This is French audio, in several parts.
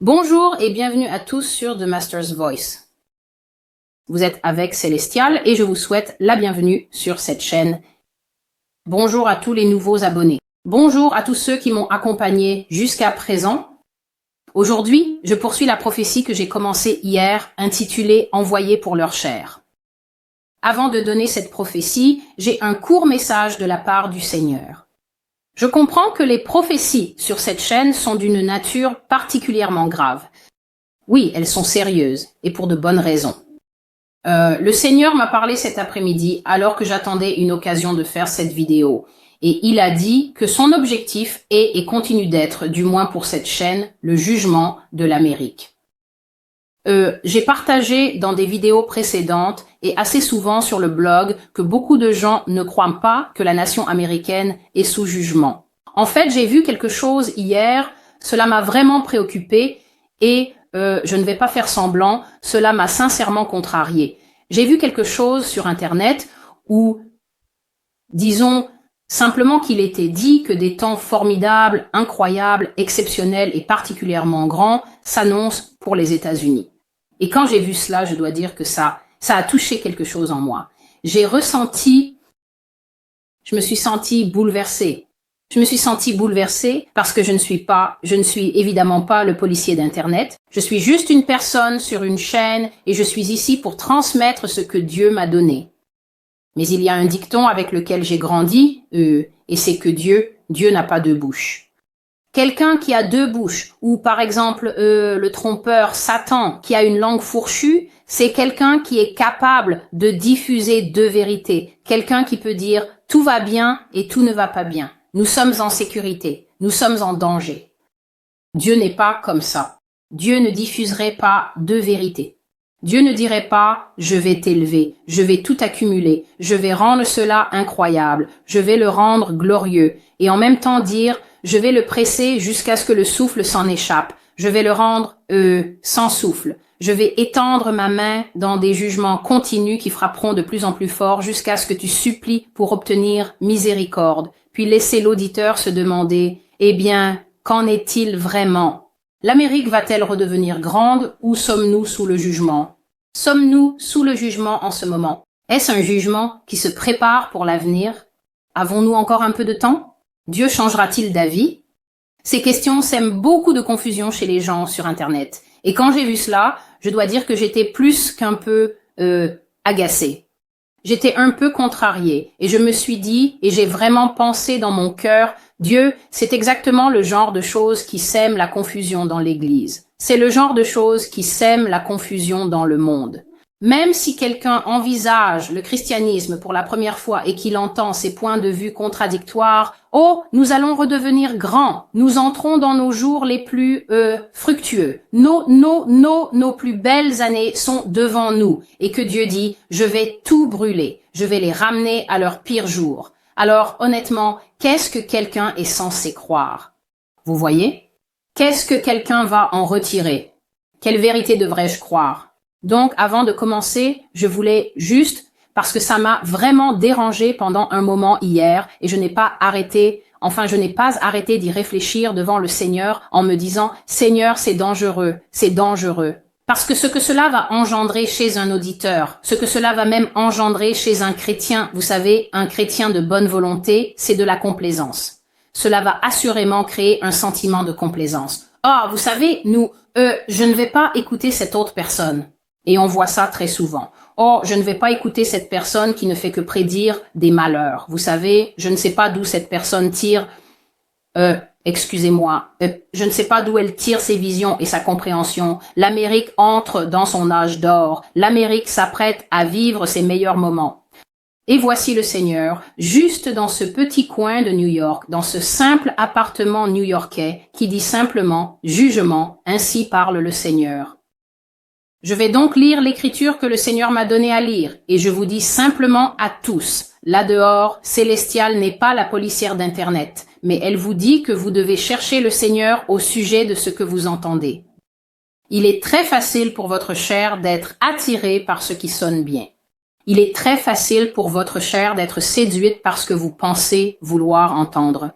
Bonjour et bienvenue à tous sur The Master's Voice. Vous êtes avec Célestial et je vous souhaite la bienvenue sur cette chaîne. Bonjour à tous les nouveaux abonnés. Bonjour à tous ceux qui m'ont accompagné jusqu'à présent. Aujourd'hui, je poursuis la prophétie que j'ai commencée hier, intitulée « Envoyés pour leur chair ». Avant de donner cette prophétie, j'ai un court message de la part du Seigneur. Je comprends que les prophéties sur cette chaîne sont d'une nature particulièrement grave. Oui, elles sont sérieuses, et pour de bonnes raisons. Le Seigneur m'a parlé cet après-midi alors que j'attendais une occasion de faire cette vidéo. Et il a dit que son objectif est et continue d'être, du moins pour cette chaîne, le jugement de l'Amérique. J'ai partagé dans des vidéos précédentes et assez souvent sur le blog que beaucoup de gens ne croient pas que la nation américaine est sous jugement. En fait, j'ai vu quelque chose hier, cela m'a vraiment préoccupé et je ne vais pas faire semblant, cela m'a sincèrement contrarié. J'ai vu quelque chose sur Internet où, disons, simplement qu'il était dit que des temps formidables, incroyables, exceptionnels et particulièrement grands s'annoncent pour les États-Unis. Et quand j'ai vu cela, je dois dire que ça a touché quelque chose en moi. Je me suis sentie bouleversée. Je me suis sentie bouleversée parce que je ne suis évidemment pas le policier d'Internet. Je suis juste une personne sur une chaîne et je suis ici pour transmettre ce que Dieu m'a donné. Mais il y a un dicton avec lequel j'ai grandi, et c'est que Dieu n'a pas deux bouches. Quelqu'un qui a deux bouches, ou par exemple le trompeur Satan qui a une langue fourchue, c'est quelqu'un qui est capable de diffuser deux vérités. Quelqu'un qui peut dire tout va bien et tout ne va pas bien. Nous sommes en sécurité, nous sommes en danger. Dieu n'est pas comme ça. Dieu ne diffuserait pas deux vérités. Dieu ne dirait pas « je vais t'élever, je vais tout accumuler, je vais rendre cela incroyable, je vais le rendre glorieux » et en même temps dire « je vais le presser jusqu'à ce que le souffle s'en échappe, je vais le rendre sans souffle, je vais étendre ma main dans des jugements continus qui frapperont de plus en plus fort jusqu'à ce que tu supplies pour obtenir miséricorde » puis laisser l'auditeur se demander « eh bien, qu'en est-il vraiment ?» L'Amérique va-t-elle redevenir grande ou sommes-nous sous le jugement? Sommes-nous sous le jugement en ce moment? Est-ce un jugement qui se prépare pour l'avenir? Avons-nous encore un peu de temps? Dieu changera-t-il d'avis? Ces questions sèment beaucoup de confusion chez les gens sur Internet. Et quand j'ai vu cela, je dois dire que j'étais plus qu'un peu agacée. J'étais un peu contrariée et je me suis dit, et j'ai vraiment pensé dans mon cœur, Dieu, c'est exactement le genre de choses qui sèment la confusion dans l'Église. C'est le genre de choses qui sèment la confusion dans le monde. Même si quelqu'un envisage le christianisme pour la première fois et qu'il entend ces points de vue contradictoires, oh, nous allons redevenir grands, nous entrons dans nos jours les plus fructueux, nos plus belles années sont devant nous, et que Dieu dit, je vais tout brûler, je vais les ramener à leur pire jour. Alors, honnêtement, qu'est-ce que quelqu'un est censé croire? Vous voyez? Qu'est-ce que quelqu'un va en retirer? Quelle vérité devrais-je croire? Donc, avant de commencer, je voulais juste, parce que ça m'a vraiment dérangé pendant un moment hier, et je n'ai pas arrêté d'y réfléchir devant le Seigneur en me disant, Seigneur, c'est dangereux. Parce que ce que cela va engendrer chez un auditeur, ce que cela va même engendrer chez un chrétien, vous savez, un chrétien de bonne volonté, c'est de la complaisance. Cela va assurément créer un sentiment de complaisance. Ah, vous savez, je ne vais pas écouter cette autre personne. Et on voit ça très souvent. Oh, je ne vais pas écouter cette personne qui ne fait que prédire des malheurs. Vous savez, je ne sais pas d'où cette personne tire, je ne sais pas d'où elle tire ses visions et sa compréhension. L'Amérique entre dans son âge d'or. L'Amérique s'apprête à vivre ses meilleurs moments. Et voici le Seigneur, juste dans ce petit coin de New York, dans ce simple appartement new-yorkais, qui dit simplement « Jugement, ainsi parle le Seigneur ». Je vais donc lire l'écriture que le Seigneur m'a donnée à lire, et je vous dis simplement à tous, là dehors, Célestial n'est pas la policière d'Internet, mais elle vous dit que vous devez chercher le Seigneur au sujet de ce que vous entendez. Il est très facile pour votre chair d'être attirée par ce qui sonne bien. Il est très facile pour votre chair d'être séduite par ce que vous pensez vouloir entendre.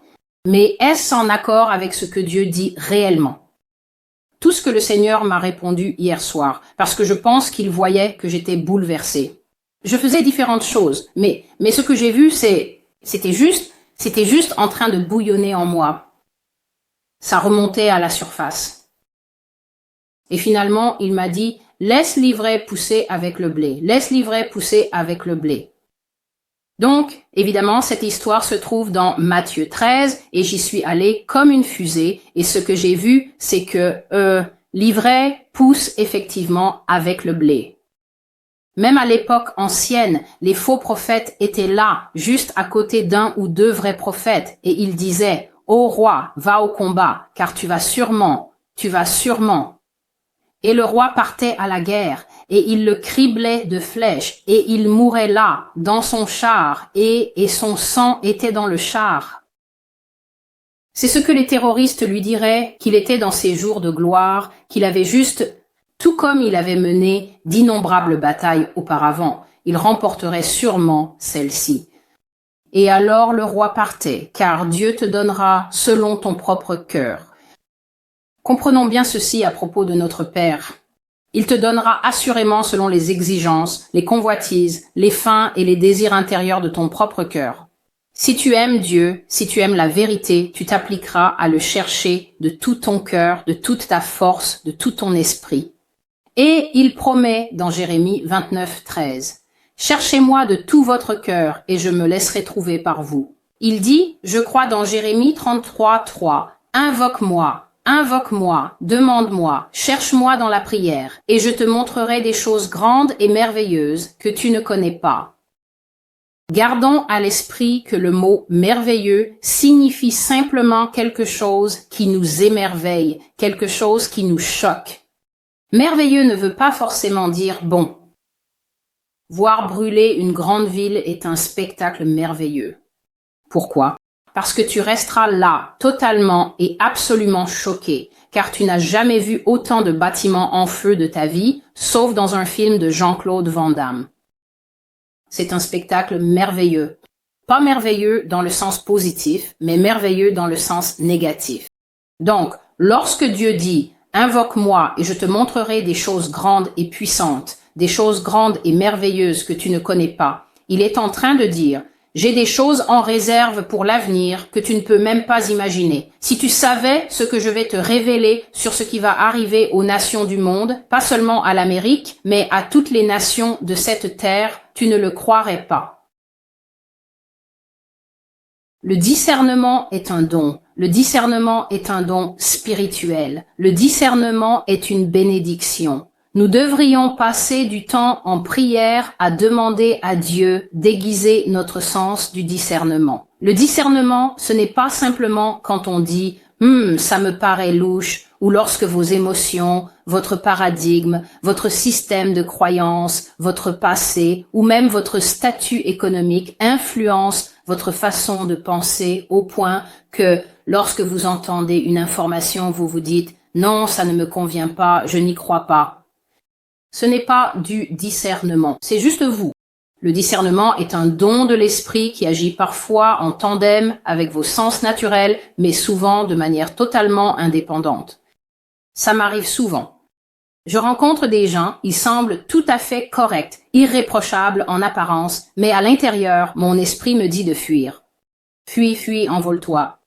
Mais est-ce en accord avec ce que Dieu dit réellement? tout ce que le Seigneur m'a répondu hier soir, parce que je pense qu'il voyait que j'étais bouleversée. Je faisais différentes choses, mais ce que j'ai vu, c'était juste en train de bouillonner en moi. Ça remontait à la surface. Et finalement, il m'a dit, laisse l'ivraie pousser avec le blé. Laisse l'ivraie pousser avec le blé. Donc, évidemment, cette histoire se trouve dans Matthieu 13 et j'y suis allée comme une fusée. Et ce que j'ai vu, c'est que l'ivraie pousse effectivement avec le blé. Même à l'époque ancienne, les faux prophètes étaient là, juste à côté d'un ou deux vrais prophètes, et ils disaient, « Ô roi, va au combat, car tu vas sûrement. » Et le roi partait à la guerre, et il le criblait de flèches, et il mourait là, dans son char, et son sang était dans le char. C'est ce que les terroristes lui diraient, qu'il était dans ses jours de gloire, qu'il avait juste, tout comme il avait mené d'innombrables batailles auparavant, il remporterait sûrement celle-ci. Et alors le roi partait, car Dieu te donnera selon ton propre cœur. Comprenons bien ceci à propos de notre Père. Il te donnera assurément selon les exigences, les convoitises, les fins et les désirs intérieurs de ton propre cœur. Si tu aimes Dieu, si tu aimes la vérité, tu t'appliqueras à le chercher de tout ton cœur, de toute ta force, de tout ton esprit. Et il promet dans Jérémie 29, 13, « Cherchez-moi de tout votre cœur et je me laisserai trouver par vous. » Il dit, je crois dans Jérémie 33, 3, « Invoque-moi, demande-moi, cherche-moi dans la prière, et je te montrerai des choses grandes et merveilleuses que tu ne connais pas. » Gardons à l'esprit que le mot « merveilleux » signifie simplement quelque chose qui nous émerveille, quelque chose qui nous choque. Merveilleux ne veut pas forcément dire bon. Voir brûler une grande ville est un spectacle merveilleux. Pourquoi? Parce que tu resteras là, totalement et absolument choqué, car tu n'as jamais vu autant de bâtiments en feu de ta vie, sauf dans un film de Jean-Claude Van Damme. C'est un spectacle merveilleux. Pas merveilleux dans le sens positif, mais merveilleux dans le sens négatif. Donc, lorsque Dieu dit « Invoque-moi et je te montrerai des choses grandes et puissantes, des choses grandes et merveilleuses que tu ne connais pas », il est en train de dire « J'ai des choses en réserve pour l'avenir que tu ne peux même pas imaginer. Si tu savais ce que je vais te révéler sur ce qui va arriver aux nations du monde, pas seulement à l'Amérique, mais à toutes les nations de cette terre, tu ne le croirais pas. » Le discernement est un don. Le discernement est un don spirituel. Le discernement est une bénédiction. Nous devrions passer du temps en prière à demander à Dieu d'aiguiser notre sens du discernement. Le discernement, ce n'est pas simplement quand on dit « ça me paraît louche » ou lorsque vos émotions, votre paradigme, votre système de croyances, votre passé ou même votre statut économique influencent votre façon de penser au point que lorsque vous entendez une information, vous vous dites « non, ça ne me convient pas, je n'y crois pas ». Ce n'est pas du discernement, c'est juste vous. Le discernement est un don de l'esprit qui agit parfois en tandem avec vos sens naturels, mais souvent de manière totalement indépendante. Ça m'arrive souvent. Je rencontre des gens, ils semblent tout à fait corrects, irréprochables en apparence, mais à l'intérieur, mon esprit me dit de fuir. Fuis, fuis, envole-toi.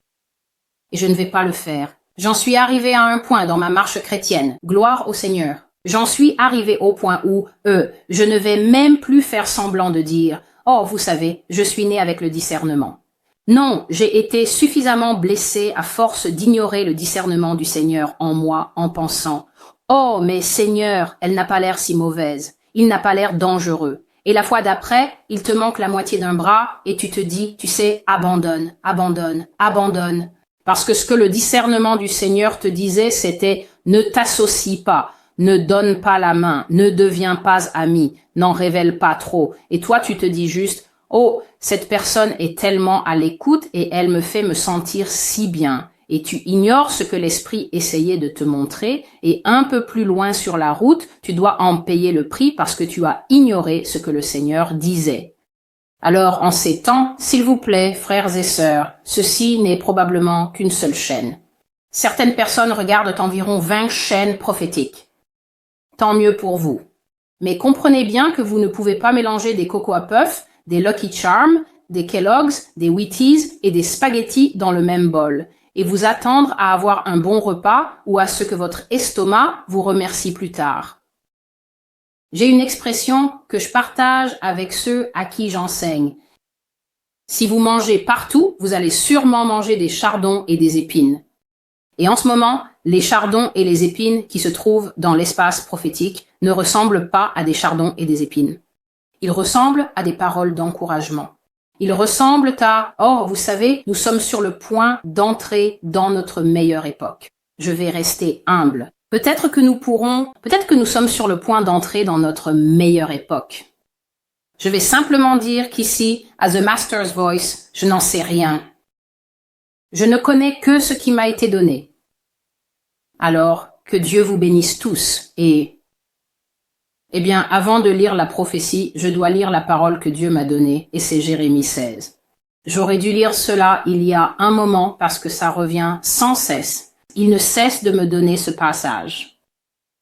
Et je ne vais pas le faire. J'en suis arrivé à un point dans ma marche chrétienne. Gloire au Seigneur. J'en suis arrivé au point où, je ne vais même plus faire semblant de dire « Oh, vous savez, je suis né avec le discernement ». Non, j'ai été suffisamment blessé à force d'ignorer le discernement du Seigneur en moi en pensant « Oh, mais Seigneur, elle n'a pas l'air si mauvaise, il n'a pas l'air dangereux ». Et la fois d'après, il te manque la moitié d'un bras et tu te dis, tu sais, abandonne, abandonne, abandonne. Parce que ce que le discernement du Seigneur te disait, c'était « Ne t'associe pas ». Ne donne pas la main, ne deviens pas ami, n'en révèle pas trop. Et toi, tu te dis juste, oh, cette personne est tellement à l'écoute et elle me fait me sentir si bien. Et tu ignores ce que l'esprit essayait de te montrer et un peu plus loin sur la route, tu dois en payer le prix parce que tu as ignoré ce que le Seigneur disait. Alors, en ces temps, s'il vous plaît, frères et sœurs, ceci n'est probablement qu'une seule chaîne. Certaines personnes regardent environ 20 chaînes prophétiques. Tant mieux pour vous. Mais comprenez bien que vous ne pouvez pas mélanger des Cocoa Puffs, des Lucky Charms, des Kellogg's, des Wheaties et des spaghettis dans le même bol et vous attendre à avoir un bon repas ou à ce que votre estomac vous remercie plus tard. J'ai une expression que je partage avec ceux à qui j'enseigne. Si vous mangez partout, vous allez sûrement manger des chardons et des épines. Et en ce moment, les chardons et les épines qui se trouvent dans l'espace prophétique ne ressemblent pas à des chardons et des épines. Ils ressemblent à des paroles d'encouragement. Ils ressemblent à « Oh, vous savez, nous sommes sur le point d'entrer dans notre meilleure époque. Je vais rester humble. Peut-être que nous sommes sur le point d'entrer dans notre meilleure époque. » Je vais simplement dire qu'ici, à The Master's Voice, je n'en sais rien. Je ne connais que ce qui m'a été donné. Alors, que Dieu vous bénisse tous Eh bien, avant de lire la prophétie, je dois lire la parole que Dieu m'a donnée, et c'est Jérémie 16. J'aurais dû lire cela il y a un moment parce que ça revient sans cesse. Il ne cesse de me donner ce passage.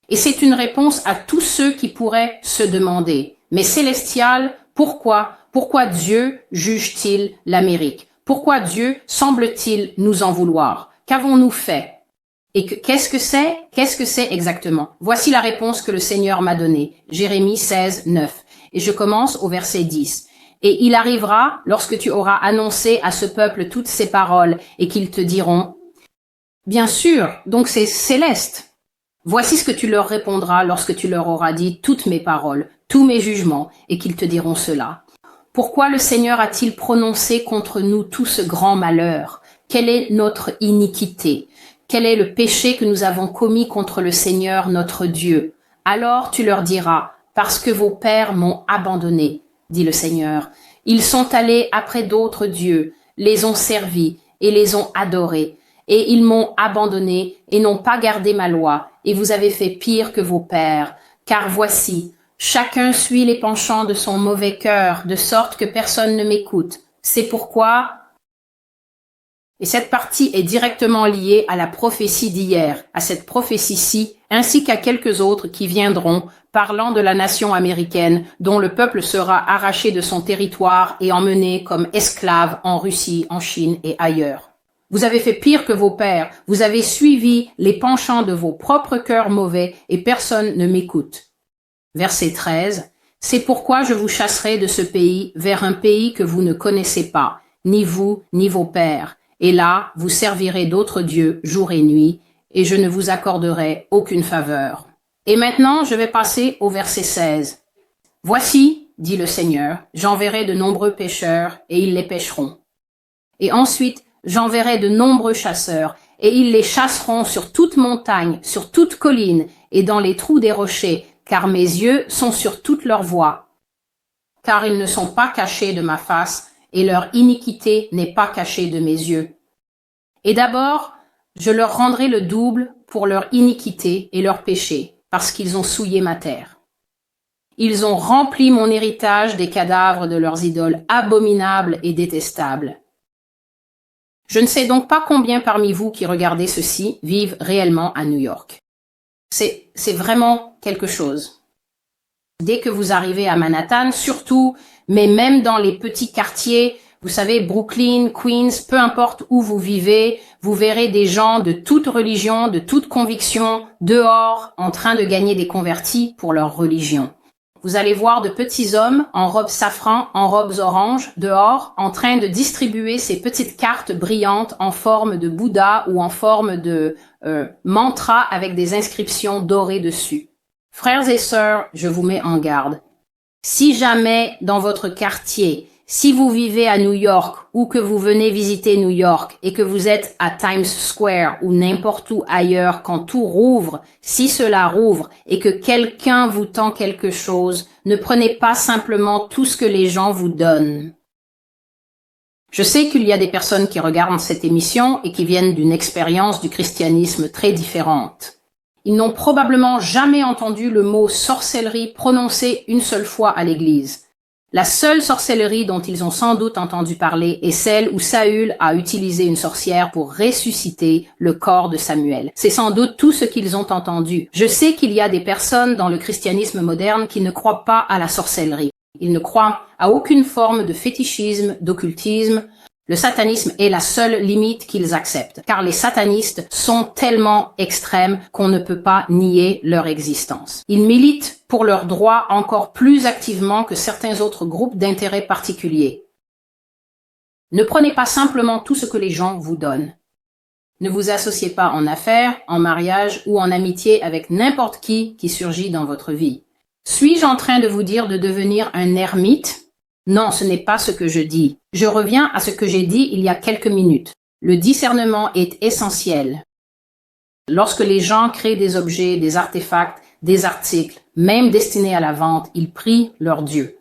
Et c'est une réponse à tous ceux qui pourraient se demander, mais Célestial, pourquoi Dieu juge-t-il l'Amérique? Pourquoi Dieu semble-t-il nous en vouloir? Qu'avons-nous fait? Et qu'est-ce que c'est exactement? Voici la réponse que le Seigneur m'a donnée. Jérémie 16, 9. Et je commence au verset 10. Et il arrivera, lorsque tu auras annoncé à ce peuple toutes ces paroles, et qu'ils te diront, bien sûr, donc c'est céleste. Voici ce que tu leur répondras lorsque tu leur auras dit toutes mes paroles, tous mes jugements, et qu'ils te diront cela. Pourquoi le Seigneur a-t-il prononcé contre nous tout ce grand malheur? Quelle est notre iniquité? Quel est le péché que nous avons commis contre le Seigneur notre Dieu? Alors tu leur diras, parce que vos pères m'ont abandonné, dit le Seigneur. Ils sont allés après d'autres dieux, les ont servis et les ont adorés. Et ils m'ont abandonné et n'ont pas gardé ma loi. Et vous avez fait pire que vos pères. Car voici, chacun suit les penchants de son mauvais cœur, de sorte que personne ne m'écoute. C'est pourquoi... Et cette partie est directement liée à la prophétie d'hier, à cette prophétie-ci, ainsi qu'à quelques autres qui viendront, parlant de la nation américaine, dont le peuple sera arraché de son territoire et emmené comme esclave en Russie, en Chine et ailleurs. Vous avez fait pire que vos pères, vous avez suivi les penchants de vos propres cœurs mauvais et personne ne m'écoute. Verset 13. C'est pourquoi je vous chasserai de ce pays vers un pays que vous ne connaissez pas, ni vous, ni vos pères. Et là, vous servirez d'autres dieux jour et nuit, et je ne vous accorderai aucune faveur. Et maintenant, je vais passer au verset 16. Voici, dit le Seigneur, j'enverrai de nombreux pêcheurs, et ils les pêcheront. Et ensuite, j'enverrai de nombreux chasseurs, et ils les chasseront sur toute montagne, sur toute colline, et dans les trous des rochers, car mes yeux sont sur toutes leurs voies. Car ils ne sont pas cachés de ma face, et leur iniquité n'est pas cachée de mes yeux. Et d'abord, je leur rendrai le double pour leur iniquité et leur péché, parce qu'ils ont souillé ma terre. Ils ont rempli mon héritage des cadavres de leurs idoles abominables et détestables. Je ne sais donc pas combien parmi vous qui regardez ceci vivent réellement à New York. C'est vraiment quelque chose. Dès que vous arrivez à Manhattan, surtout, mais même dans les petits quartiers, vous savez, Brooklyn, Queens, peu importe où vous vivez, vous verrez des gens de toute religion, de toute conviction, dehors, en train de gagner des convertis pour leur religion. Vous allez voir de petits hommes en robes safran, en robes oranges, dehors, en train de distribuer ces petites cartes brillantes en forme de Bouddha ou en forme de mantra avec des inscriptions dorées dessus. Frères et sœurs, je vous mets en garde. Si jamais dans votre quartier, si vous vivez à New York ou que vous venez visiter New York et que vous êtes à Times Square ou n'importe où ailleurs quand tout rouvre, si cela rouvre et que quelqu'un vous tend quelque chose, ne prenez pas simplement tout ce que les gens vous donnent. Je sais qu'il y a des personnes qui regardent cette émission et qui viennent d'une expérience du christianisme très différente. Ils n'ont probablement jamais entendu le mot sorcellerie prononcé une seule fois à l'église. La seule sorcellerie dont ils ont sans doute entendu parler est celle où Saül a utilisé une sorcière pour ressusciter le corps de Samuel. C'est sans doute tout ce qu'ils ont entendu. Je sais qu'il y a des personnes dans le christianisme moderne qui ne croient pas à la sorcellerie. Ils ne croient à aucune forme de fétichisme, d'occultisme. Le satanisme est la seule limite qu'ils acceptent, car les satanistes sont tellement extrêmes qu'on ne peut pas nier leur existence. Ils militent pour leurs droits encore plus activement que certains autres groupes d'intérêt particuliers. Ne prenez pas simplement tout ce que les gens vous donnent. Ne vous associez pas en affaires, en mariage ou en amitié avec n'importe qui surgit dans votre vie. Suis-je en train de vous dire de devenir un ermite? Non, ce n'est pas ce que je dis. Je reviens à ce que j'ai dit il y a quelques minutes. Le discernement est essentiel. Lorsque les gens créent des objets, des artefacts, des articles, même destinés à la vente, ils prient leur Dieu.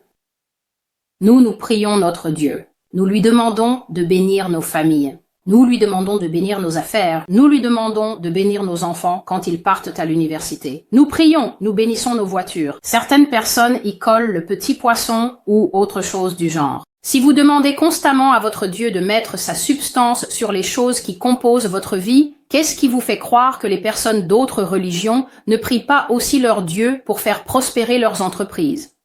Nous prions notre Dieu. Nous lui demandons de bénir nos familles. Nous lui demandons de bénir nos affaires. Nous lui demandons de bénir nos enfants quand ils partent à l'université. Nous prions, nous bénissons nos voitures. Certaines personnes y collent le petit poisson ou autre chose du genre. Si vous demandez constamment à votre Dieu de mettre sa substance sur les choses qui composent votre vie, qu'est-ce qui vous fait croire que les personnes d'autres religions ne prient pas aussi leur Dieu pour faire prospérer leurs entreprises?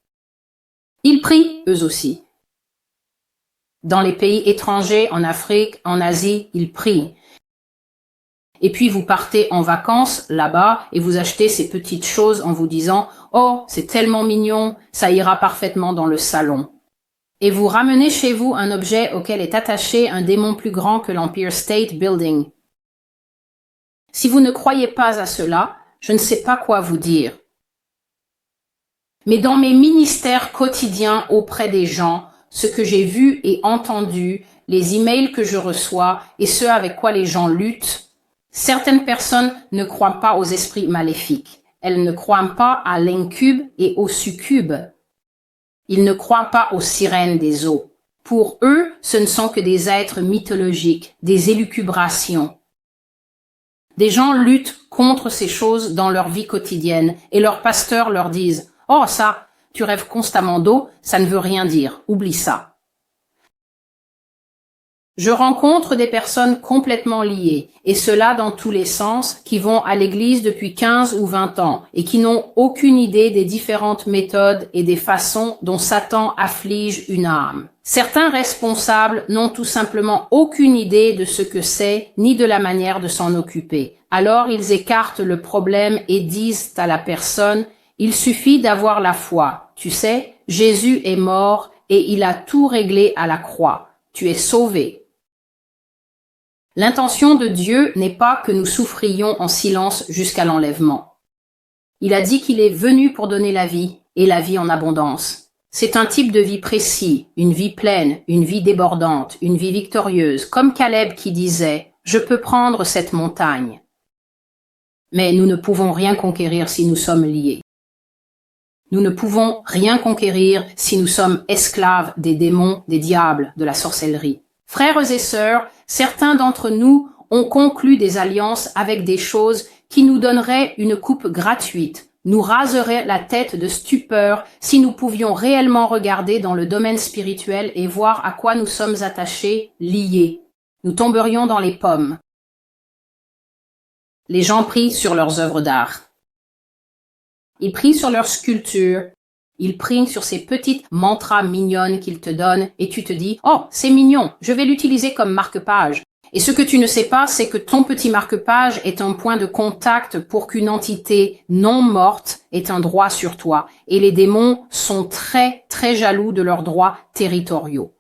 Ils prient, eux aussi. Dans les pays étrangers, en Afrique, en Asie, ils prient. Et puis vous partez en vacances là-bas et vous achetez ces petites choses en vous disant « Oh, c'est tellement mignon, ça ira parfaitement dans le salon ». Et vous ramenez chez vous un objet auquel est attaché un démon plus grand que l'Empire State Building. Si vous ne croyez pas à cela, je ne sais pas quoi vous dire. Mais dans mes ministères quotidiens auprès des gens, ce que j'ai vu et entendu, les emails que je reçois et ce avec quoi les gens luttent, certaines personnes ne croient pas aux esprits maléfiques. Elles ne croient pas à l'incube et au succube. Ils ne croient pas aux sirènes des eaux. Pour eux, ce ne sont que des êtres mythologiques, des élucubrations. Des gens luttent contre ces choses dans leur vie quotidienne et leurs pasteurs leur disent « Oh ça, tu rêves constamment d'eau, ça ne veut rien dire, oublie ça. » Je rencontre des personnes complètement liées, et cela dans tous les sens, qui vont à l'église depuis 15 ou 20 ans, et qui n'ont aucune idée des différentes méthodes et des façons dont Satan afflige une âme. Certains responsables n'ont tout simplement aucune idée de ce que c'est, ni de la manière de s'en occuper. Alors ils écartent le problème et disent à la personne « Il suffit d'avoir la foi. Tu sais, Jésus est mort et il a tout réglé à la croix. Tu es sauvé. » L'intention de Dieu n'est pas que nous souffrions en silence jusqu'à l'enlèvement. Il a dit qu'il est venu pour donner la vie, et la vie en abondance. C'est un type de vie précis, une vie pleine, une vie débordante, une vie victorieuse, comme Caleb qui disait « Je peux prendre cette montagne. » Mais nous ne pouvons rien conquérir si nous sommes liés. Nous ne pouvons rien conquérir si nous sommes esclaves des démons, des diables, de la sorcellerie. Frères et sœurs, certains d'entre nous ont conclu des alliances avec des choses qui nous donneraient une coupe gratuite, nous raseraient la tête de stupeur si nous pouvions réellement regarder dans le domaine spirituel et voir à quoi nous sommes attachés, liés. Nous tomberions dans les pommes. Les gens prient sur leurs œuvres d'art. Ils prient sur leurs sculptures. Ils prient sur ces petites mantras mignonnes qu'ils te donnent et tu te dis « Oh, c'est mignon, je vais l'utiliser comme marque-page. » Et ce que tu ne sais pas, c'est que ton petit marque-page est un point de contact pour qu'une entité non morte ait un droit sur toi. Et les démons sont très, très jaloux de leurs droits territoriaux.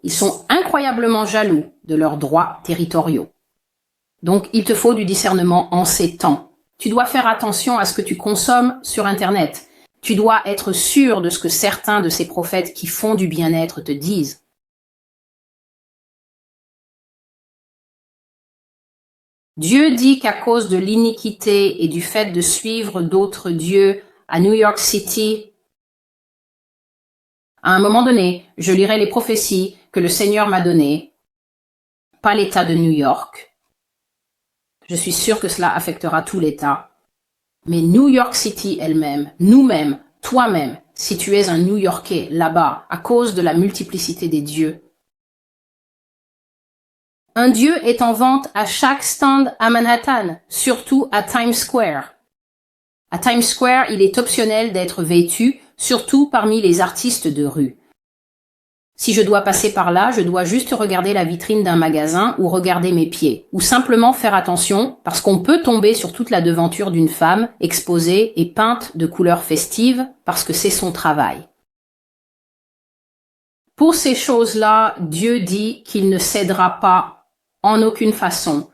Ils sont incroyablement jaloux de leurs droits territoriaux. Donc, il te faut du discernement en ces temps. Tu dois faire attention à ce que tu consommes sur Internet. Tu dois être sûr de ce que certains de ces prophètes qui font du bien-être te disent. Dieu dit qu'à cause de l'iniquité et du fait de suivre d'autres dieux à New York City, à un moment donné, je lirai les prophéties que le Seigneur m'a données, pas l'État de New York. Je suis sûr que cela affectera tout l'État. Mais New York City elle-même, nous-mêmes, toi-même, si tu es un New-Yorkais là-bas à cause de la multiplicité des dieux. Un dieu est en vente à chaque stand à Manhattan, surtout à Times Square. À Times Square, il est optionnel d'être vêtu, surtout parmi les artistes de rue. Si je dois passer par là, je dois juste regarder la vitrine d'un magasin ou regarder mes pieds, ou simplement faire attention parce qu'on peut tomber sur toute la devanture d'une femme exposée et peinte de couleurs festives parce que c'est son travail. Pour ces choses-là, Dieu dit qu'il ne cédera pas en aucune façon.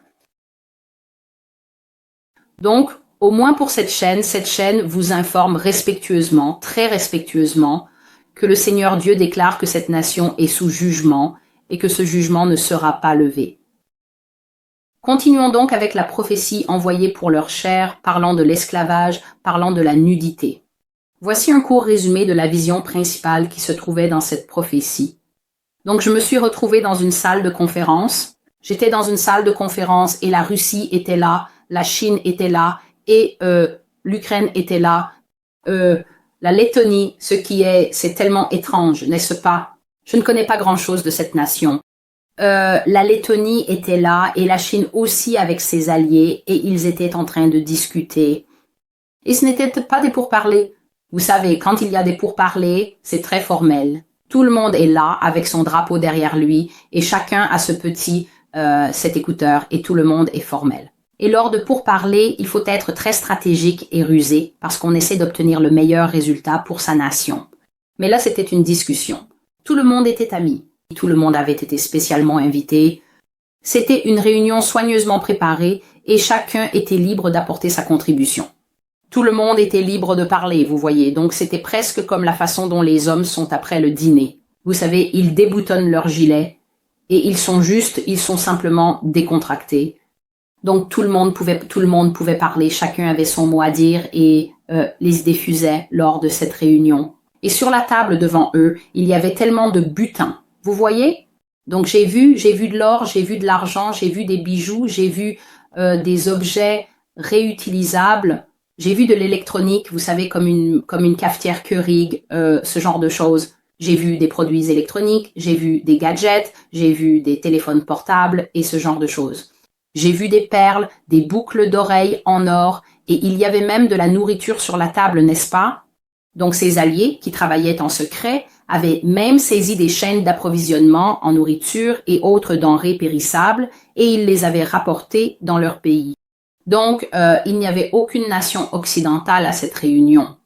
Donc, au moins pour cette chaîne vous informe respectueusement, très respectueusement, que le Seigneur Dieu déclare que cette nation est sous jugement et que ce jugement ne sera pas levé. Continuons donc avec la prophétie envoyée pour leur chair, parlant de l'esclavage, parlant de la nudité. Voici un court résumé de la vision principale qui se trouvait dans cette prophétie. Donc je me suis retrouvée dans une salle de conférence. J'étais dans une salle de conférence et la Russie était là, la Chine était là et l'Ukraine était là. La Lettonie, c'est tellement étrange, n'est-ce pas? Je ne connais pas grand-chose de cette nation. La Lettonie était là et la Chine aussi avec ses alliés et ils étaient en train de discuter. Et ce n'était pas des pourparlers. Vous savez, quand il y a des pourparlers, c'est très formel. Tout le monde est là avec son drapeau derrière lui et chacun a cet écouteur et tout le monde est formel. Et lors de pourparlers, il faut être très stratégique et rusé parce qu'on essaie d'obtenir le meilleur résultat pour sa nation. Mais là, c'était une discussion. Tout le monde était ami. Tout le monde avait été spécialement invité. C'était une réunion soigneusement préparée et chacun était libre d'apporter sa contribution. Tout le monde était libre de parler, vous voyez. Donc c'était presque comme la façon dont les hommes sont après le dîner. Vous savez, ils déboutonnent leurs gilets et ils sont simplement décontractés. Donc tout le monde pouvait parler, chacun avait son mot à dire et les idées fusaient lors de cette réunion. Et sur la table devant eux, il y avait tellement de butin. Vous voyez? Donc j'ai vu de l'or, j'ai vu de l'argent, j'ai vu des bijoux, j'ai vu des objets réutilisables, j'ai vu de l'électronique, vous savez, comme une cafetière Keurig, ce genre de choses. J'ai vu des produits électroniques, j'ai vu des gadgets, j'ai vu des téléphones portables et ce genre de choses. J'ai vu des perles, des boucles d'oreilles en or, et il y avait même de la nourriture sur la table, n'est-ce pas? Donc ces alliés, qui travaillaient en secret, avaient même saisi des chaînes d'approvisionnement en nourriture et autres denrées périssables, et ils les avaient rapportées dans leur pays. Donc, il n'y avait aucune nation occidentale à cette réunion.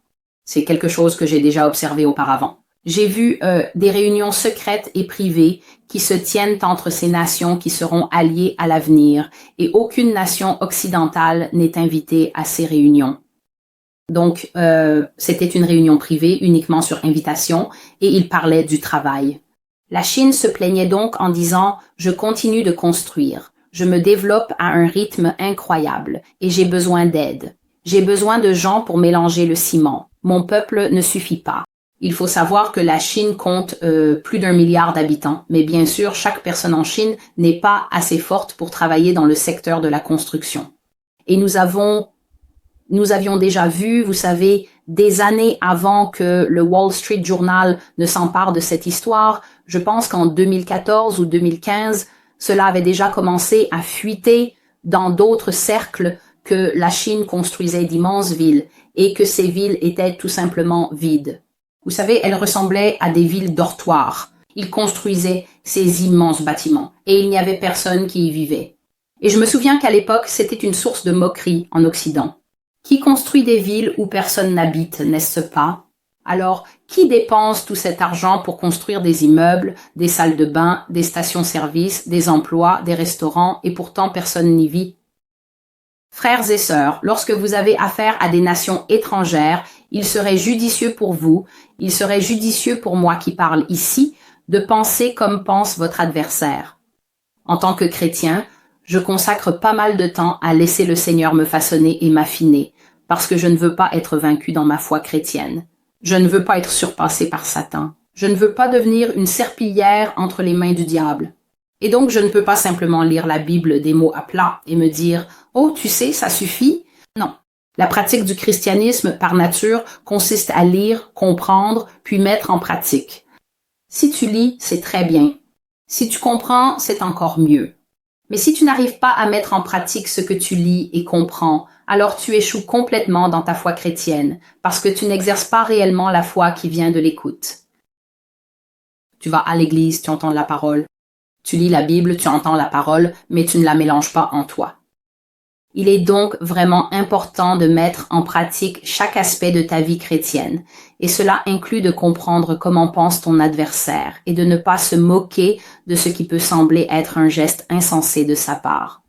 C'est quelque chose que j'ai déjà observé auparavant. J'ai vu des réunions secrètes et privées qui se tiennent entre ces nations qui seront alliées à l'avenir et aucune nation occidentale n'est invitée à ces réunions. Donc, c'était une réunion privée uniquement sur invitation et ils parlaient du travail. La Chine se plaignait donc en disant « Je continue de construire. Je me développe à un rythme incroyable et j'ai besoin d'aide. J'ai besoin de gens pour mélanger le ciment. Mon peuple ne suffit pas. » Il faut savoir que la Chine compte plus d'1 milliard d'habitants, mais bien sûr, chaque personne en Chine n'est pas assez forte pour travailler dans le secteur de la construction. Et nous avions déjà vu, vous savez, des années avant que le Wall Street Journal ne s'empare de cette histoire, je pense qu'en 2014 ou 2015, cela avait déjà commencé à fuiter dans d'autres cercles que la Chine construisait d'immenses villes et que ces villes étaient tout simplement vides. Vous savez, elles ressemblaient à des villes dortoirs. Ils construisaient ces immenses bâtiments et il n'y avait personne qui y vivait. Et je me souviens qu'à l'époque, c'était une source de moquerie en Occident. Qui construit des villes où personne n'habite, n'est-ce pas? Alors, qui dépense tout cet argent pour construire des immeubles, des salles de bain, des stations-service, des emplois, des restaurants et pourtant personne n'y vit? Frères et sœurs, lorsque vous avez affaire à des nations étrangères, il serait judicieux pour vous, il serait judicieux pour moi qui parle ici, de penser comme pense votre adversaire. En tant que chrétien, je consacre pas mal de temps à laisser le Seigneur me façonner et m'affiner, parce que je ne veux pas être vaincu dans ma foi chrétienne. Je ne veux pas être surpassé par Satan. Je ne veux pas devenir une serpillière entre les mains du diable. Et donc, je ne peux pas simplement lire la Bible des mots à plat et me dire « Oh, tu sais, ça suffit ». Non, La pratique du christianisme, par nature, consiste à lire, comprendre, puis mettre en pratique. Si tu lis, c'est très bien. Si tu comprends, c'est encore mieux. Mais si tu n'arrives pas à mettre en pratique ce que tu lis et comprends, alors tu échoues complètement dans ta foi chrétienne, parce que tu n'exerces pas réellement la foi qui vient de l'écoute. Tu vas à l'église, tu entends la parole. Tu lis la Bible, tu entends la parole, mais tu ne la mélanges pas en toi. Il est donc vraiment important de mettre en pratique chaque aspect de ta vie chrétienne, et cela inclut de comprendre comment pense ton adversaire et de ne pas se moquer de ce qui peut sembler être un geste insensé de sa part.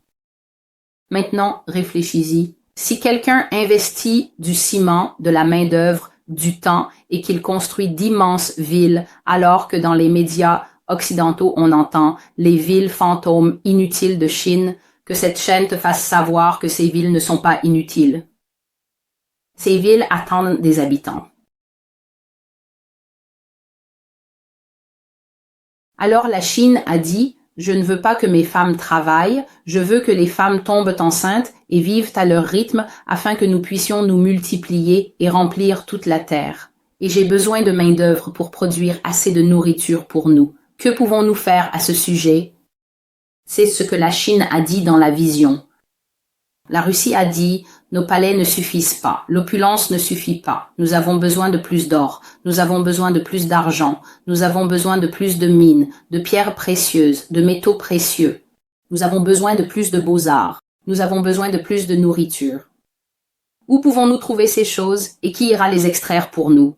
Maintenant, réfléchis-y. Si quelqu'un investit du ciment, de la main-d'œuvre, du temps et qu'il construit d'immenses villes, alors que dans les médias occidentaux on entend les villes fantômes inutiles de Chine, que cette chaîne te fasse savoir que ces villes ne sont pas inutiles. Ces villes attendent des habitants. Alors la Chine a dit, je ne veux pas que mes femmes travaillent, je veux que les femmes tombent enceintes et vivent à leur rythme afin que nous puissions nous multiplier et remplir toute la terre. Et j'ai besoin de main-d'œuvre pour produire assez de nourriture pour nous. Que pouvons-nous faire à ce sujet? C'est ce que la Chine a dit dans la vision. La Russie a dit, nos palais ne suffisent pas, l'opulence ne suffit pas, nous avons besoin de plus d'or, nous avons besoin de plus d'argent, nous avons besoin de plus de mines, de pierres précieuses, de métaux précieux. Nous avons besoin de plus de beaux-arts, nous avons besoin de plus de nourriture. Où pouvons-nous trouver ces choses et qui ira les extraire pour nous?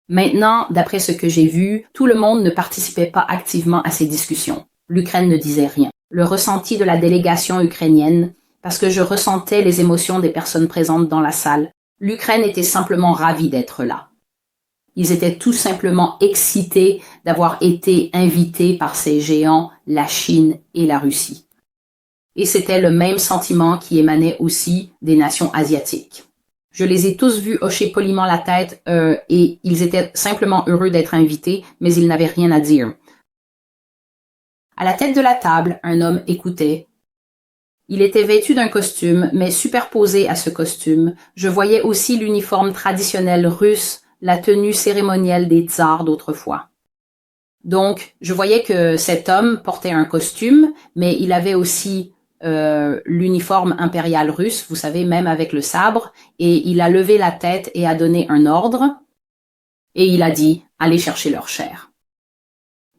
Maintenant, d'après ce que j'ai vu, tout le monde ne participait pas activement à ces discussions. L'Ukraine ne disait rien. Le ressenti de la délégation ukrainienne, parce que je ressentais les émotions des personnes présentes dans la salle. L'Ukraine était simplement ravie d'être là. Ils étaient tout simplement excités d'avoir été invités par ces géants, la Chine et la Russie. Et c'était le même sentiment qui émanait aussi des nations asiatiques. Je les ai tous vus hocher poliment la tête et ils étaient simplement heureux d'être invités, mais ils n'avaient rien à dire. À la tête de la table, un homme écoutait. Il était vêtu d'un costume, mais superposé à ce costume, je voyais aussi l'uniforme traditionnel russe, la tenue cérémonielle des tsars d'autrefois. Donc, je voyais que cet homme portait un costume, mais il avait aussi l'uniforme impérial russe, vous savez, même avec le sabre, et il a levé la tête et a donné un ordre, et il a dit « Allez chercher leur chair ».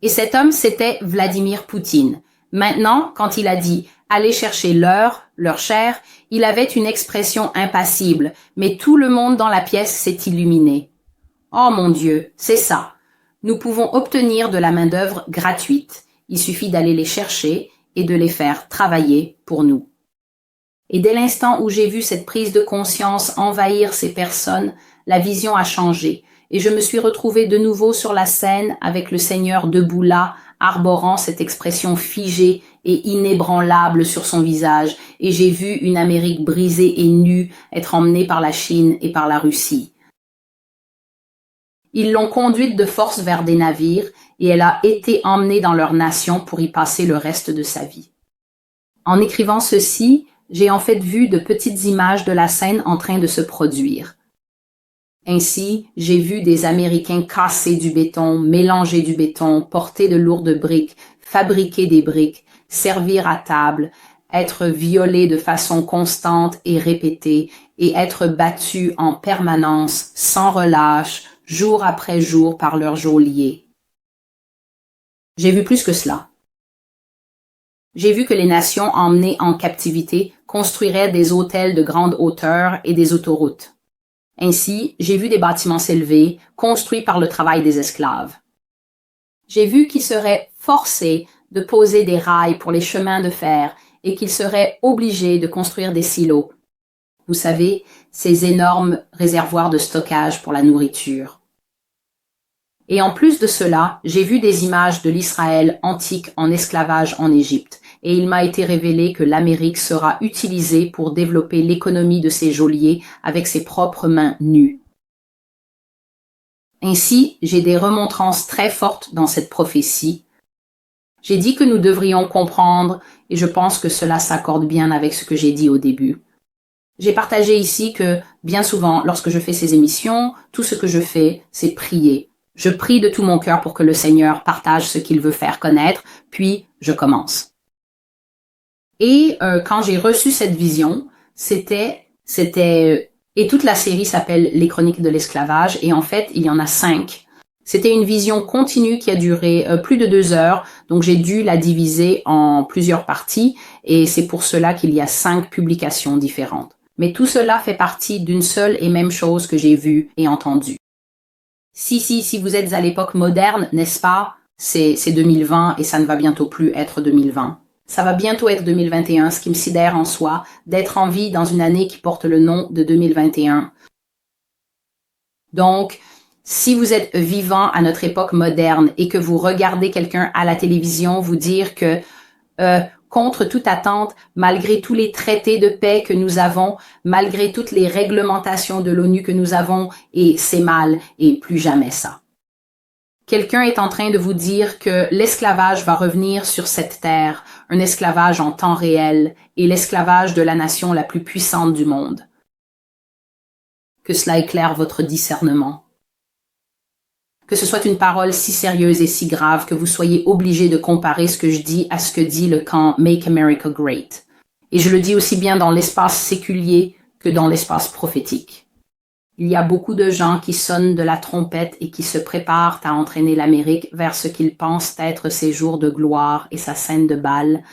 Et cet homme, c'était Vladimir Poutine. Maintenant, quand il a dit « Allez chercher leur chair », il avait une expression impassible, mais tout le monde dans la pièce s'est illuminé. Oh mon Dieu, c'est ça. Nous pouvons obtenir de la main-d'œuvre gratuite. Il suffit d'aller les chercher et de les faire travailler pour nous. Et dès l'instant où j'ai vu cette prise de conscience envahir ces personnes, la vision a changé. Et je me suis retrouvée de nouveau sur la scène avec le Seigneur debout là, arborant cette expression figée et inébranlable sur son visage, et j'ai vu une Amérique brisée et nue être emmenée par la Chine et par la Russie. Ils l'ont conduite de force vers des navires, et elle a été emmenée dans leur nation pour y passer le reste de sa vie. En écrivant ceci, j'ai en fait vu de petites images de la scène en train de se produire. Ainsi, j'ai vu des Américains casser du béton, mélanger du béton, porter de lourdes briques, fabriquer des briques, servir à table, être violés de façon constante et répétée, et être battus en permanence, sans relâche, jour après jour par leurs geôliers. J'ai vu plus que cela. J'ai vu que les nations emmenées en captivité construiraient des hôtels de grande hauteur et des autoroutes. Ainsi, j'ai vu des bâtiments s'élever, construits par le travail des esclaves. J'ai vu qu'ils seraient forcés de poser des rails pour les chemins de fer et qu'ils seraient obligés de construire des silos. Vous savez, ces énormes réservoirs de stockage pour la nourriture. Et en plus de cela, j'ai vu des images de l'Israël antique en esclavage en Égypte, et il m'a été révélé que l'Amérique sera utilisée pour développer l'économie de ses geôliers avec ses propres mains nues. Ainsi, j'ai des remontrances très fortes dans cette prophétie. J'ai dit que nous devrions comprendre, et je pense que cela s'accorde bien avec ce que j'ai dit au début. J'ai partagé ici que, bien souvent, lorsque je fais ces émissions, tout ce que je fais, c'est prier. Je prie de tout mon cœur pour que le Seigneur partage ce qu'il veut faire connaître, puis je commence. Et quand j'ai reçu cette vision, et toute la série s'appelle Les Chroniques de l'esclavage, et en fait, il y en a 5. C'était une vision continue qui a duré plus de 2 heures, donc j'ai dû la diviser en plusieurs parties, et c'est pour cela qu'il y a 5 publications différentes. Mais tout cela fait partie d'une seule et même chose que j'ai vue et entendue. Si vous êtes à l'époque moderne, n'est-ce pas? C'est 2020 et ça ne va bientôt plus être 2020. Ça va bientôt être 2021, ce qui me sidère en soi, d'être en vie dans une année qui porte le nom de 2021. Donc, si vous êtes vivant à notre époque moderne et que vous regardez quelqu'un à la télévision vous dire que contre toute attente, malgré tous les traités de paix que nous avons, malgré toutes les réglementations de l'ONU que nous avons, et c'est mal, et plus jamais ça. Quelqu'un est en train de vous dire que l'esclavage va revenir sur cette terre, un esclavage en temps réel, et l'esclavage de la nation la plus puissante du monde. Que cela éclaire votre discernement. Que ce soit une parole si sérieuse et si grave que vous soyez obligé de comparer ce que je dis à ce que dit le camp Make America Great. Et je le dis aussi bien dans l'espace séculier que dans l'espace prophétique. Il y a beaucoup de gens qui sonnent de la trompette et qui se préparent à entraîner l'Amérique vers ce qu'ils pensent être ses jours de gloire et sa scène de bal.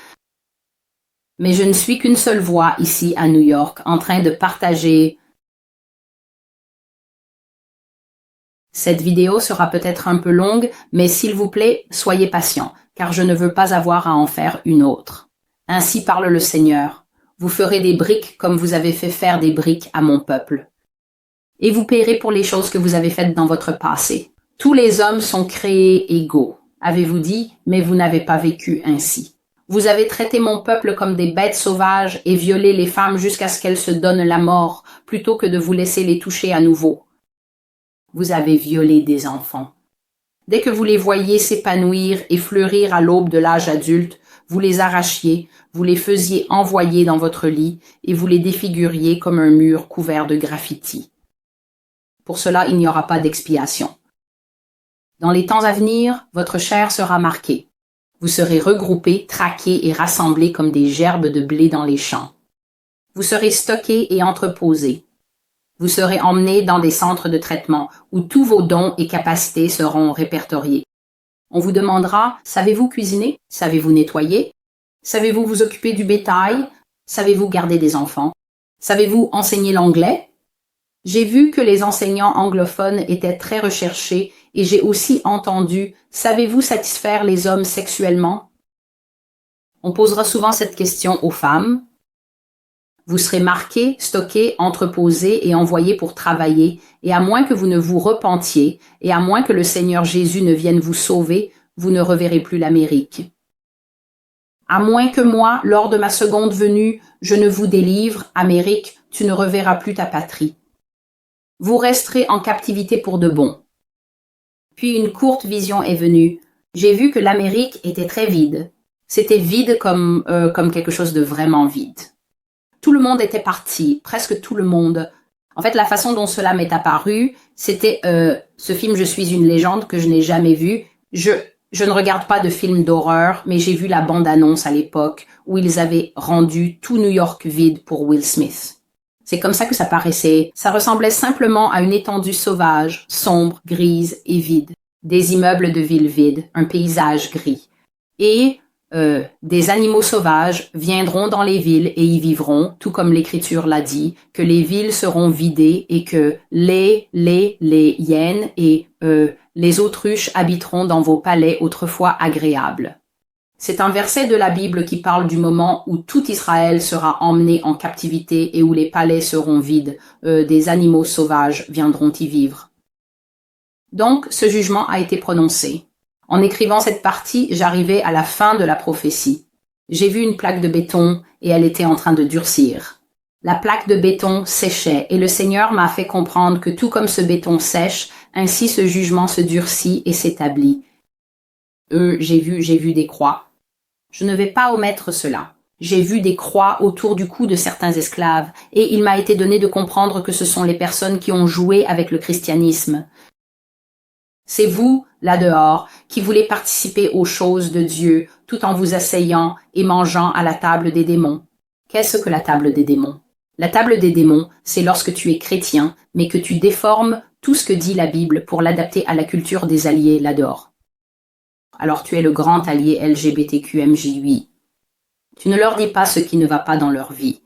Mais je ne suis qu'une seule voix ici à New York en train de partager. Cette vidéo sera peut-être un peu longue, mais s'il vous plaît, soyez patient, car je ne veux pas avoir à en faire une autre. Ainsi parle le Seigneur. Vous ferez des briques comme vous avez fait faire des briques à mon peuple. Et vous paierez pour les choses que vous avez faites dans votre passé. Tous les hommes sont créés égaux, avez-vous dit, mais vous n'avez pas vécu ainsi. Vous avez traité mon peuple comme des bêtes sauvages et violé les femmes jusqu'à ce qu'elles se donnent la mort, plutôt que de vous laisser les toucher à nouveau. Vous avez violé des enfants. Dès que vous les voyiez s'épanouir et fleurir à l'aube de l'âge adulte, vous les arrachiez, vous les faisiez envoyer dans votre lit et vous les défiguriez comme un mur couvert de graffitis. Pour cela, il n'y aura pas d'expiation. Dans les temps à venir, votre chair sera marquée. Vous serez regroupés, traqués et rassemblés comme des gerbes de blé dans les champs. Vous serez stockés et entreposés. Vous serez emmenés dans des centres de traitement où tous vos dons et capacités seront répertoriés. On vous demandera, savez-vous cuisiner? Savez-vous nettoyer? Savez-vous vous occuper du bétail? Savez-vous garder des enfants? Savez-vous enseigner l'anglais? J'ai vu que les enseignants anglophones étaient très recherchés et j'ai aussi entendu « Savez-vous satisfaire les hommes sexuellement ?» On posera souvent cette question aux femmes. Vous serez marqués, stockés, entreposés et envoyés pour travailler, et à moins que vous ne vous repentiez, et à moins que le Seigneur Jésus ne vienne vous sauver, vous ne reverrez plus l'Amérique. À moins que moi, lors de ma seconde venue, je ne vous délivre, Amérique, tu ne reverras plus ta patrie. Vous resterez en captivité pour de bon. Puis une courte vision est venue. J'ai vu que l'Amérique était très vide. C'était vide comme quelque chose de vraiment vide. Tout le monde était parti, presque tout le monde. En fait, la façon dont cela m'est apparu, c'était ce film « Je suis une légende » que je n'ai jamais vu. Je ne regarde pas de films d'horreur, mais j'ai vu la bande-annonce à l'époque où ils avaient rendu tout New York vide pour Will Smith. C'est comme ça que ça paraissait. Ça ressemblait simplement à une étendue sauvage, sombre, grise et vide. Des immeubles de ville vides, un paysage gris. Et des animaux sauvages viendront dans les villes et y vivront, tout comme l'Écriture l'a dit, que les villes seront vidées et que les hyènes et les autruches habiteront dans vos palais autrefois agréables. C'est un verset de la Bible qui parle du moment où tout Israël sera emmené en captivité et où les palais seront vides, des animaux sauvages viendront y vivre. Donc, ce jugement a été prononcé. En écrivant cette partie, j'arrivais à la fin de la prophétie. J'ai vu une plaque de béton et elle était en train de durcir. La plaque de béton séchait et le Seigneur m'a fait comprendre que tout comme ce béton sèche, ainsi ce jugement se durcit et s'établit. J'ai vu des croix. Je ne vais pas omettre cela. J'ai vu des croix autour du cou de certains esclaves, et il m'a été donné de comprendre que ce sont les personnes qui ont joué avec le christianisme. C'est vous, là dehors, qui voulez participer aux choses de Dieu tout en vous asseyant et mangeant à la table des démons. Qu'est-ce que la table des démons? La table des démons, c'est lorsque tu es chrétien, mais que tu déformes tout ce que dit la Bible pour l'adapter à la culture des alliés là dehors. Alors tu es le grand allié LGBTQMJ8. Tu ne leur dis pas ce qui ne va pas dans leur vie.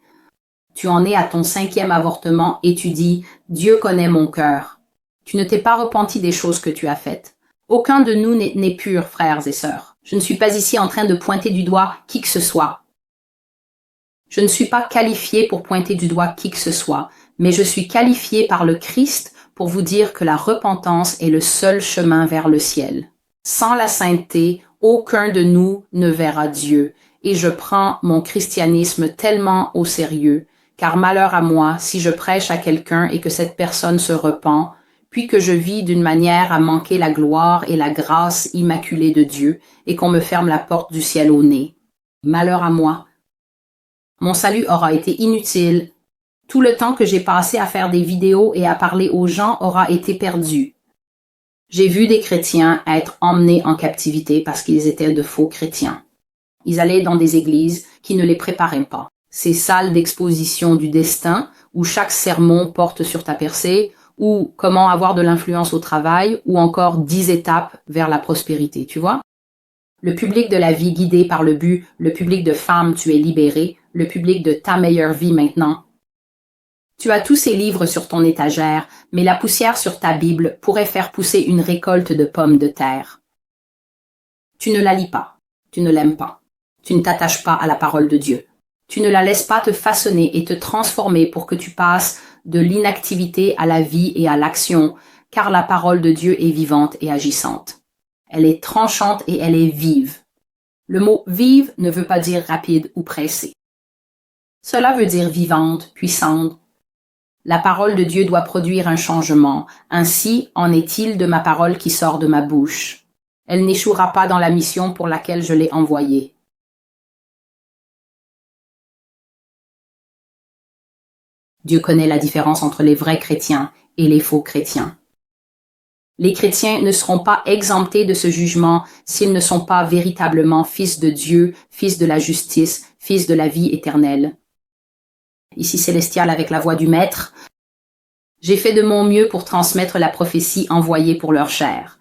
Tu en es à ton 5e avortement et tu dis « Dieu connaît mon cœur ». Tu ne t'es pas repenti des choses que tu as faites. Aucun de nous n'est pur, frères et sœurs. Je ne suis pas ici en train de pointer du doigt qui que ce soit. Je ne suis pas qualifié pour pointer du doigt qui que ce soit, mais je suis qualifié par le Christ pour vous dire que la repentance est le seul chemin vers le ciel. Sans la sainteté, aucun de nous ne verra Dieu, et je prends mon christianisme tellement au sérieux, car malheur à moi si je prêche à quelqu'un et que cette personne se repent, puis que je vis d'une manière à manquer la gloire et la grâce immaculée de Dieu, et qu'on me ferme la porte du ciel au nez. Malheur à moi. Mon salut aura été inutile. Tout le temps que j'ai passé à faire des vidéos et à parler aux gens aura été perdu. J'ai vu des chrétiens être emmenés en captivité parce qu'ils étaient de faux chrétiens. Ils allaient dans des églises qui ne les préparaient pas. Ces salles d'exposition du destin où chaque sermon porte sur ta percée, ou comment avoir de l'influence au travail, ou encore 10 étapes vers la prospérité, tu vois? Le public de la vie guidée par le but, le public de femme tu es libéré, le public de ta meilleure vie maintenant. Tu as tous ces livres sur ton étagère, mais la poussière sur ta Bible pourrait faire pousser une récolte de pommes de terre. Tu ne la lis pas, tu ne l'aimes pas. Tu ne t'attaches pas à la parole de Dieu. Tu ne la laisses pas te façonner et te transformer pour que tu passes de l'inactivité à la vie et à l'action, car la parole de Dieu est vivante et agissante. Elle est tranchante et elle est vive. Le mot « vive » ne veut pas dire rapide ou pressé. Cela veut dire vivante, puissante. La parole de Dieu doit produire un changement. Ainsi en est-il de ma parole qui sort de ma bouche. Elle n'échouera pas dans la mission pour laquelle je l'ai envoyée. Dieu connaît la différence entre les vrais chrétiens et les faux chrétiens. Les chrétiens ne seront pas exemptés de ce jugement s'ils ne sont pas véritablement fils de Dieu, fils de la justice, fils de la vie éternelle. Ici Célestial avec la voix du Maître. J'ai fait de mon mieux pour transmettre la prophétie envoyée pour leur chair.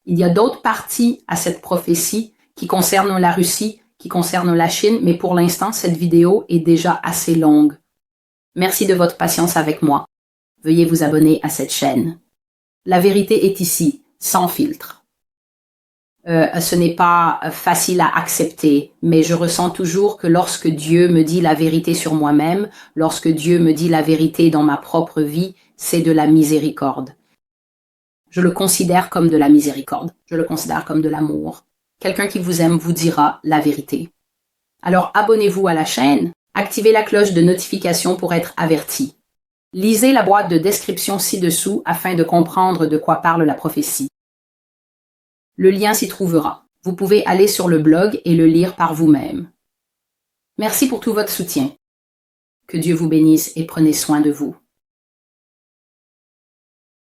Il y a d'autres parties à cette prophétie qui concernent la Russie, qui concernent la Chine, mais pour l'instant, cette vidéo est déjà assez longue. Merci de votre patience avec moi. Veuillez vous abonner à cette chaîne. La vérité est ici, sans filtre. Ce n'est pas facile à accepter, mais je ressens toujours que lorsque Dieu me dit la vérité sur moi-même, lorsque Dieu me dit la vérité dans ma propre vie, c'est de la miséricorde. Je le considère comme de la miséricorde. Je le considère comme de l'amour. Quelqu'un qui vous aime vous dira la vérité. Alors abonnez-vous à la chaîne. Activez la cloche de notification pour être averti. Lisez la boîte de description ci-dessous afin de comprendre de quoi parle la prophétie. Le lien s'y trouvera. Vous pouvez aller sur le blog et le lire par vous-même. Merci pour tout votre soutien. Que Dieu vous bénisse et prenez soin de vous.